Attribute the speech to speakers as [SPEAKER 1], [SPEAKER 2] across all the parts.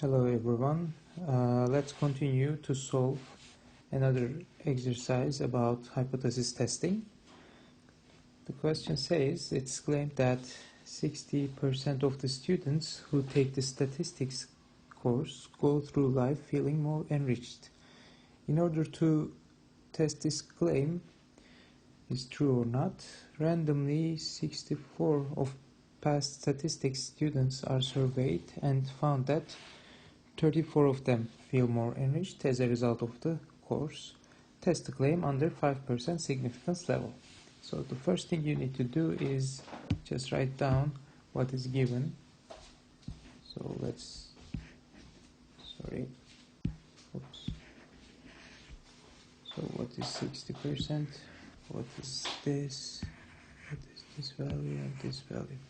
[SPEAKER 1] Hello everyone. Let's continue to solve another exercise about hypothesis testing. The question says it's claimed that 60% of the students who take the statistics course go through life feeling more enriched. In order to test this claim is true or not, randomly 64 of past statistics students are surveyed and found that 34 of them feel more enriched as a result of the course. Test the claim under 5% significance level. So the first thing you need to do is just write down what is given. So So what is 60%? What is this? What is this value and this value?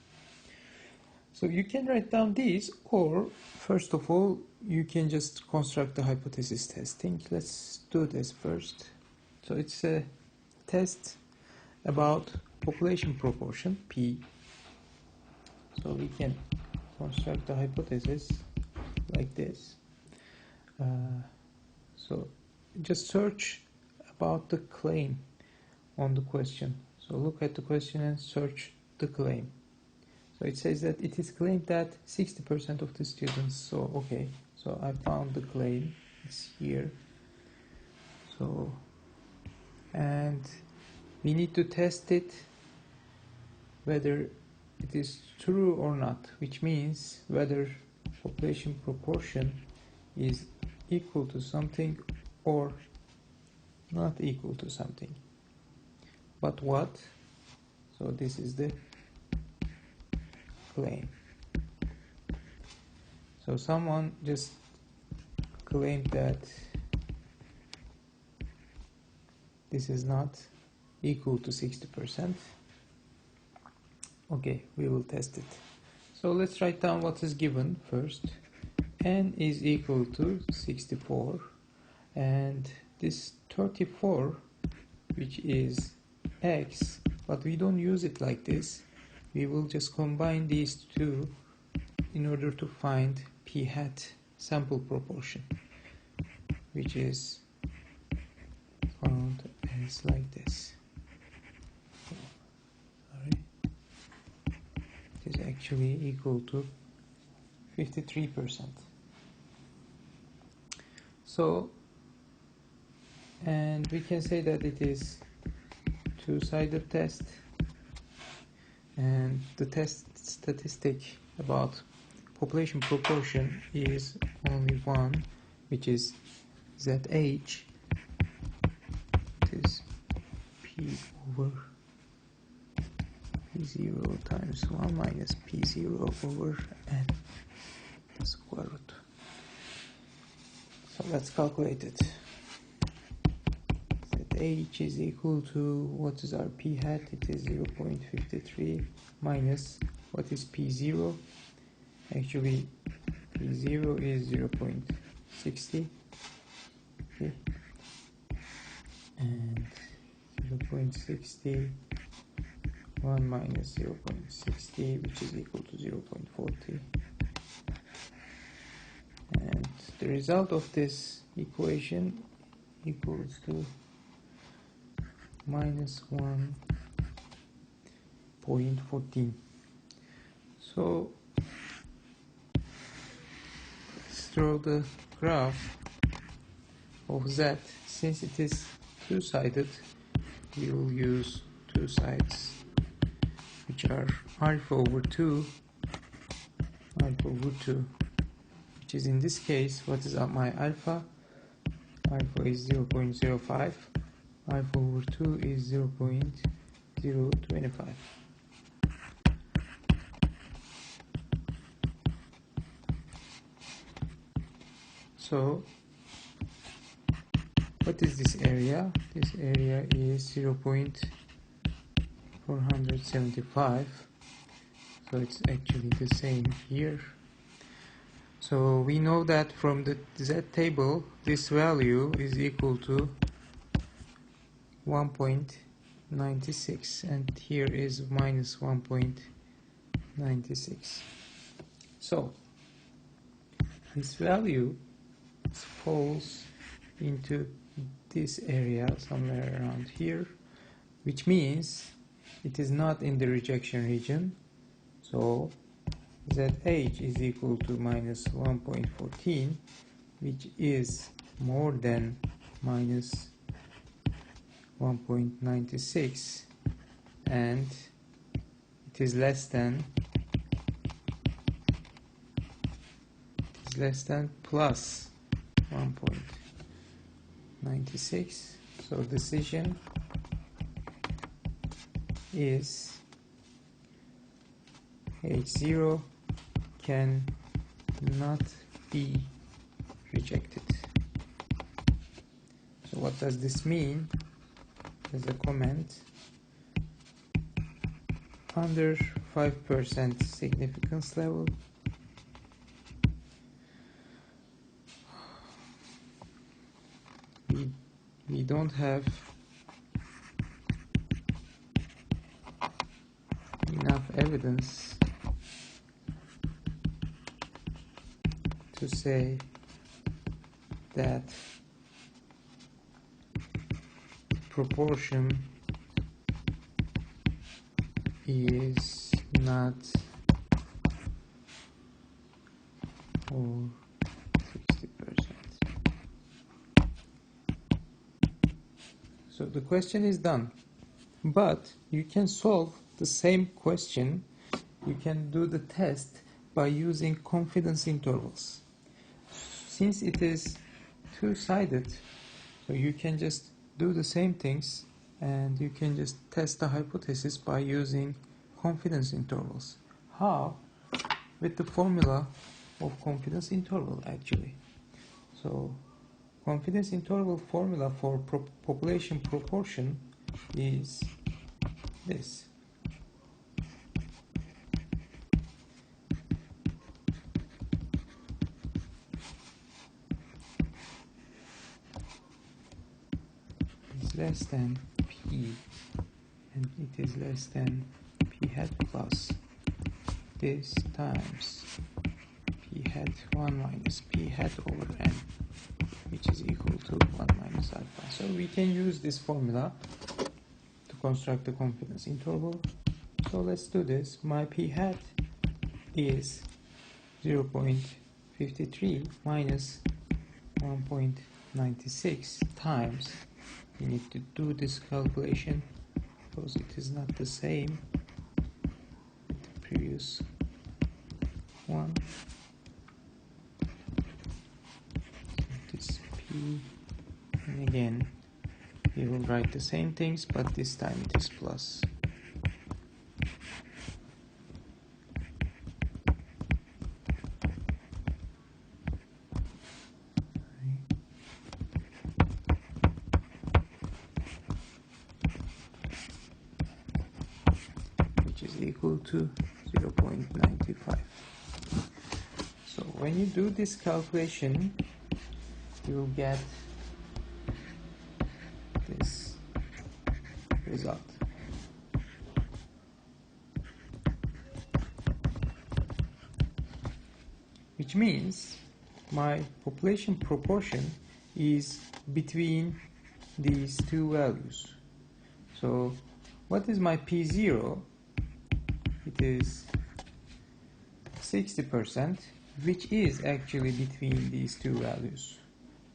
[SPEAKER 1] So you can write down these, or first of all, you can just construct the hypothesis testing. Let's do this first. So it's a test about population proportion, P. So we can construct the hypothesis like this. So just search about the claim on the question. So look at the question and search the claim. So it says that it is claimed that 60% of the students. So okay, so I found the claim. It's here. So and we need to test it whether it is true or not, which means whether population proportion is equal to something or not equal to something. But what? So this is the claim. So someone just claimed that this is not equal to 60%. Okay, we will test it. So let's write down what is given first. N is equal to 64, and this 34, which is X, but we don't use it like this. We will just combine these two in order to find P hat sample proportion, which is found as like this. It is actually equal to 53%. So, and we can say that it is two-sided test, and the test statistic about population proportion is only one, which is ZH. It is P over P0 times 1 minus P0 over N square root. So let's calculate it. ZH is equal to, what is our P hat? It is 0.53 minus, what is P0? Actually, P0 is 0.60. Okay. And 0.60, 1 minus 0.60, which is equal to 0.40. And the result of this equation equals to minus 1.14. So let's draw the graph of Z. Since it is two-sided, we will use two sides, which are alpha over 2, which is in this case, what is my alpha? Alpha is 0.05, alpha over 2 is 0.025. So what is this area? This area is 0.475, so it's actually the same here. So we know that from the Z table, this value is equal to 1.96, and here is minus 1.96. So this value falls into this area somewhere around here, which means it is not in the rejection region. So ZH is equal to minus 1.14, which is more than minus 1.96, and it is less than plus 1.96. So decision is H0 cannot be rejected. So what does this mean? There's a comment. Under 5% significance level, we don't have enough evidence to say that proportion is not over 60%. So the question is done, but you can solve the same question, you can do the test by using confidence intervals. Since it is two-sided, so you can just do the same things and you can just test the hypothesis by using confidence intervals. How? With the formula of confidence interval, actually. So confidence interval formula for population proportion is this. It's less than P, and it is less than P hat plus this times P hat 1 minus P hat over N, which is equal to 1 minus alpha. So we can use this formula to construct the confidence interval. So let's do this. My P hat is 0.53 minus 1.96 times, we need to do this calculation because it is not the same with the previous one. This P, and again we will write the same things, but this time it is plus. Equal to 0.95. So when you do this calculation, you will get this result. Which means my population proportion is between these two values. So what is my P0? It is 60%, which is actually between these two values.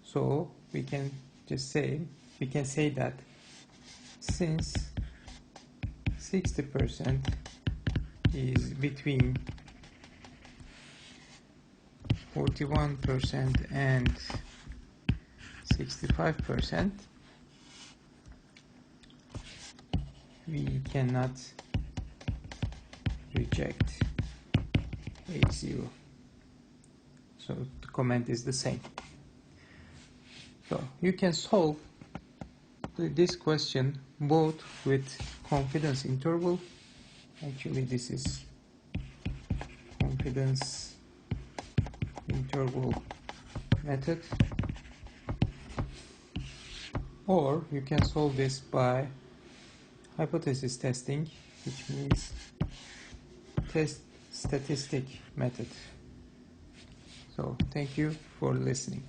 [SPEAKER 1] So we can just say, that since 60% is between 41% and 65%, we cannot reject H0. So the comment is the same. So you can solve this question both with confidence interval. Actually, this is confidence interval method, or you can solve this by hypothesis testing, which means test statistic method. So thank you for listening.